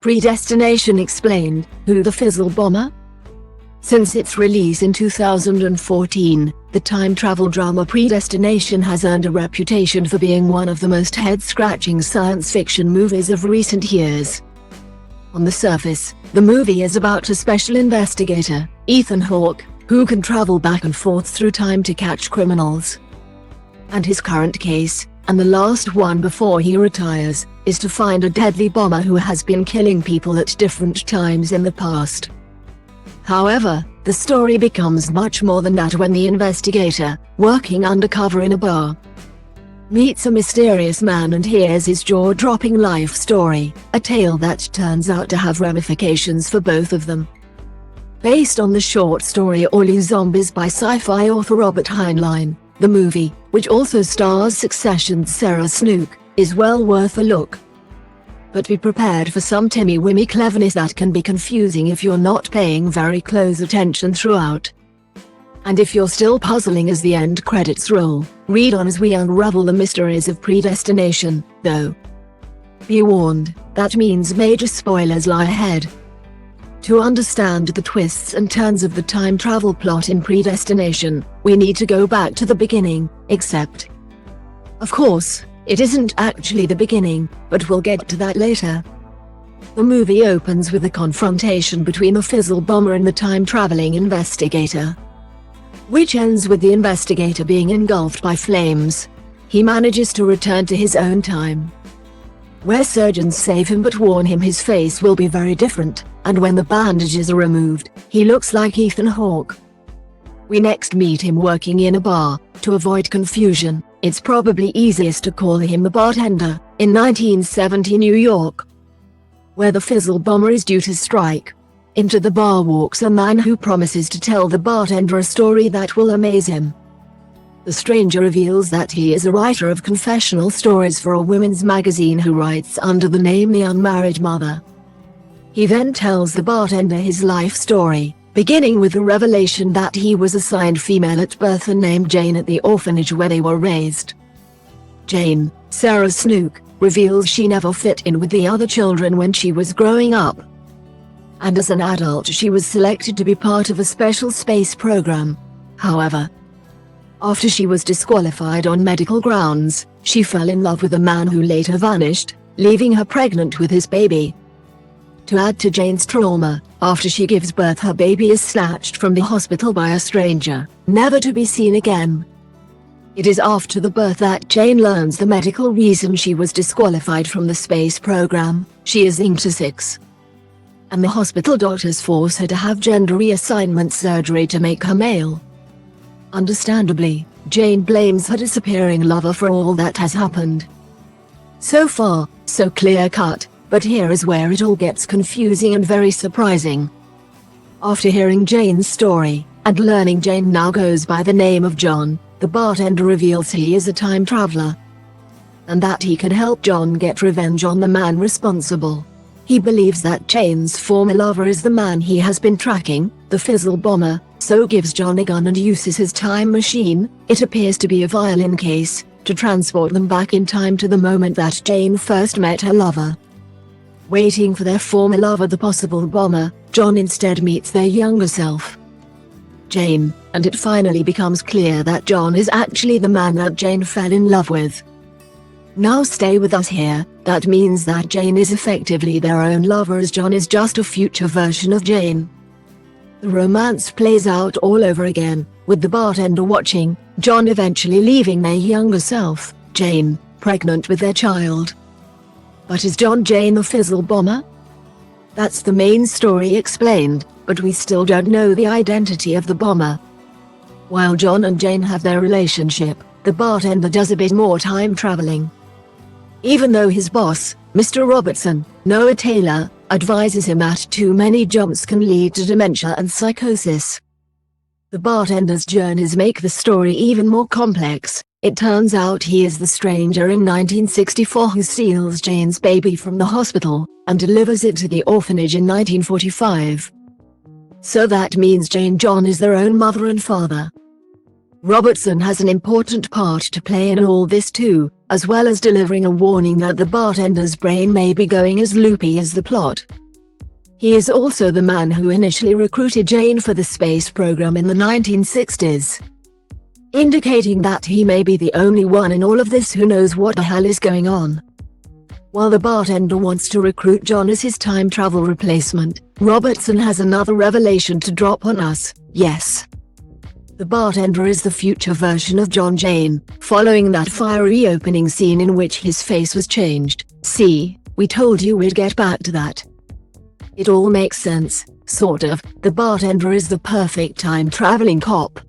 Predestination explained, who the Fizzle Bomber? Since its release in 2014, the time travel drama Predestination has earned a reputation for being one of the most head-scratching science fiction movies of recent years. On the surface, the movie is about a special investigator, Ethan Hawke, who can travel back and forth through time to catch criminals. And his current case, and the last one before he retires, is to find a deadly bomber who has been killing people at different times in the past. However, the story becomes much more than that when the investigator, working undercover in a bar, meets a mysterious man and hears his jaw-dropping life story, a tale that turns out to have ramifications for both of them. Based on the short story All You Zombies by sci-fi author Robert Heinlein, the movie, which also stars Succession's Sarah Snook, is well worth a look. But be prepared for some timmy-wimmy cleverness that can be confusing if you're not paying very close attention throughout. And if you're still puzzling as the end credits roll, read on as we unravel the mysteries of Predestination, though. Be warned, that means major spoilers lie ahead. To understand the twists and turns of the time travel plot in Predestination, we need to go back to the beginning, except, of course, it isn't actually the beginning, but we'll get to that later. The movie opens with a confrontation between the Fizzle Bomber and the time-traveling investigator, which ends with the investigator being engulfed by flames. He manages to return to his own time, where surgeons save him but warn him his face will be very different, and when the bandages are removed, he looks like Ethan Hawke. We next meet him working in a bar. To avoid confusion, it's probably easiest to call him the bartender, in 1970 New York, where the Fizzle Bomber is due to strike. Into the bar walks a man who promises to tell the bartender a story that will amaze him. The stranger reveals that he is a writer of confessional stories for a women's magazine who writes under the name The Unmarried Mother. He then tells the bartender his life story, beginning with the revelation that he was assigned female at birth and named Jane at the orphanage where they were raised. Jane, Sarah Snook, reveals she never fit in with the other children when she was growing up, and as an adult she was selected to be part of a special space program. However, after she was disqualified on medical grounds, she fell in love with a man who later vanished, leaving her pregnant with his baby. To add to Jane's trauma, after she gives birth her baby is snatched from the hospital by a stranger, never to be seen again. It is after the birth that Jane learns the medical reason she was disqualified from the space program. She is intersex, and the hospital doctors force her to have gender reassignment surgery to make her male. Understandably, Jane blames her disappearing lover for all that has happened. So far, so clear-cut, but here is where it all gets confusing and very surprising. After hearing Jane's story, and learning Jane now goes by the name of John, the bartender reveals he is a time traveler, and that he can help John get revenge on the man responsible. He believes that Jane's former lover is the man he has been tracking, the Fizzle Bomber, so gives John a gun and uses his time machine, it appears to be a violin case, to transport them back in time to the moment that Jane first met her lover. Waiting for their former lover, the possible bomber, John instead meets their younger self, Jane, and it finally becomes clear that John is actually the man that Jane fell in love with. Now stay with us here, that means that Jane is effectively their own lover as John is just a future version of Jane. The romance plays out all over again, with the bartender watching, John eventually leaving their younger self, Jane, pregnant with their child. But is John Jane the Fizzle Bomber? That's the main story explained, but we still don't know the identity of the bomber. While John and Jane have their relationship, the bartender does a bit more time traveling. Even though his boss, Mr. Robertson, Noah Taylor, advises him that too many jumps can lead to dementia and psychosis. The bartender's journeys make the story even more complex. It turns out he is the stranger in 1964 who steals Jane's baby from the hospital, and delivers it to the orphanage in 1945. So that means Jane John is their own mother and father. Robertson has an important part to play in all this too, as well as delivering a warning that the bartender's brain may be going as loopy as the plot. He is also the man who initially recruited Jane for the space program in the 1960s, indicating that he may be the only one in all of this who knows what the hell is going on. While the bartender wants to recruit John as his time travel replacement, Robertson has another revelation to drop on us. Yes, the bartender is the future version of John Jane, following that fiery opening scene in which his face was changed. See, we told you we'd get back to that. It all makes sense, sort of. The bartender is the perfect time-traveling cop,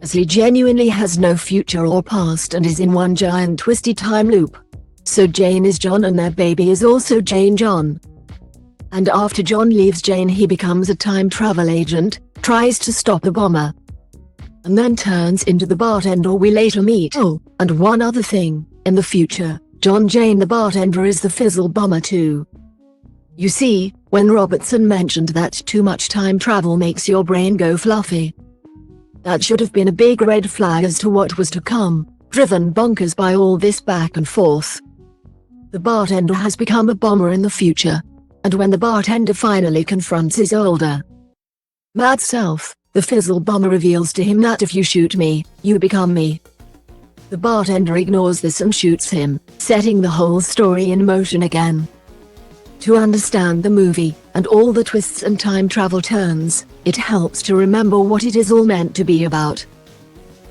as he genuinely has no future or past and is in one giant twisty time loop. So Jane is John and their baby is also Jane John. And after John leaves Jane, he becomes a time travel agent, tries to stop the bomber, and then turns into the bartender we later meet. Oh, and one other thing, in the future, John Jane the bartender is the Fizzle Bomber too. You see, when Robertson mentioned that too much time travel makes your brain go fluffy, that should have been a big red flag as to what was to come, driven bonkers by all this back and forth. The bartender has become a bomber in the future, and when the bartender finally confronts his older, mad self, the Fizzle Bomber reveals to him that if you shoot me, you become me. The bartender ignores this and shoots him, setting the whole story in motion again. To understand the movie, and all the twists and time travel turns, it helps to remember what it is all meant to be about.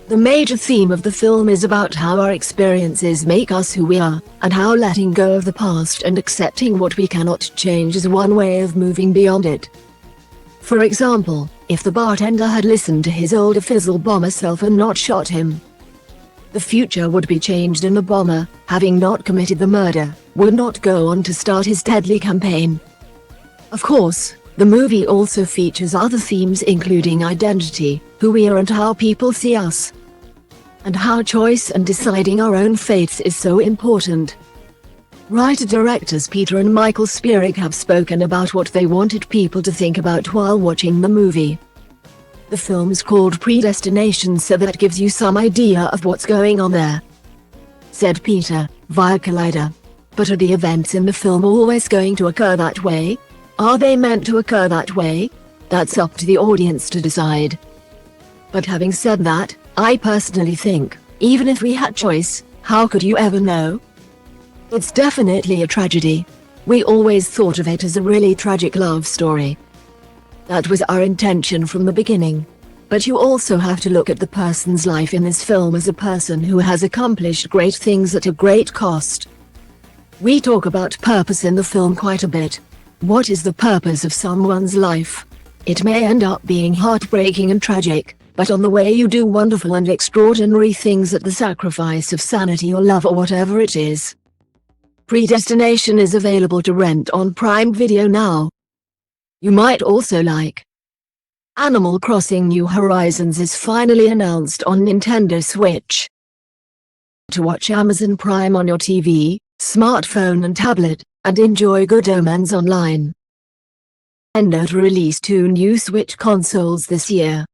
The major theme of the film is about how our experiences make us who we are, and how letting go of the past and accepting what we cannot change is one way of moving beyond it. For example, if the bartender had listened to his older Fizzle Bomber self and not shot him, the future would be changed and the bomber, having not committed the murder, would not go on to start his deadly campaign. Of course, the movie also features other themes including identity, who we are and how people see us, and how choice and deciding our own fates is so important. Writer-directors Peter and Michael Spierig have spoken about what they wanted people to think about while watching the movie. The film's called Predestination, so that gives you some idea of what's going on there, said Peter, via Collider. But are the events in the film always going to occur that way? Are they meant to occur that way? That's up to the audience to decide. But having said that, I personally think, even if we had choice, how could you ever know? It's definitely a tragedy. We always thought of it as a really tragic love story. That was our intention from the beginning. But you also have to look at the person's life in this film as a person who has accomplished great things at a great cost. We talk about purpose in the film quite a bit. What is the purpose of someone's life? It may end up being heartbreaking and tragic, but on the way you do wonderful and extraordinary things at the sacrifice of sanity or love or whatever it is. Predestination is available to rent on Prime Video now. You might also like Animal Crossing New Horizons is finally announced on Nintendo Switch. To watch Amazon Prime on your TV, smartphone and tablet, and enjoy Good Omens online. Nintendo to release 2 new Switch consoles this year.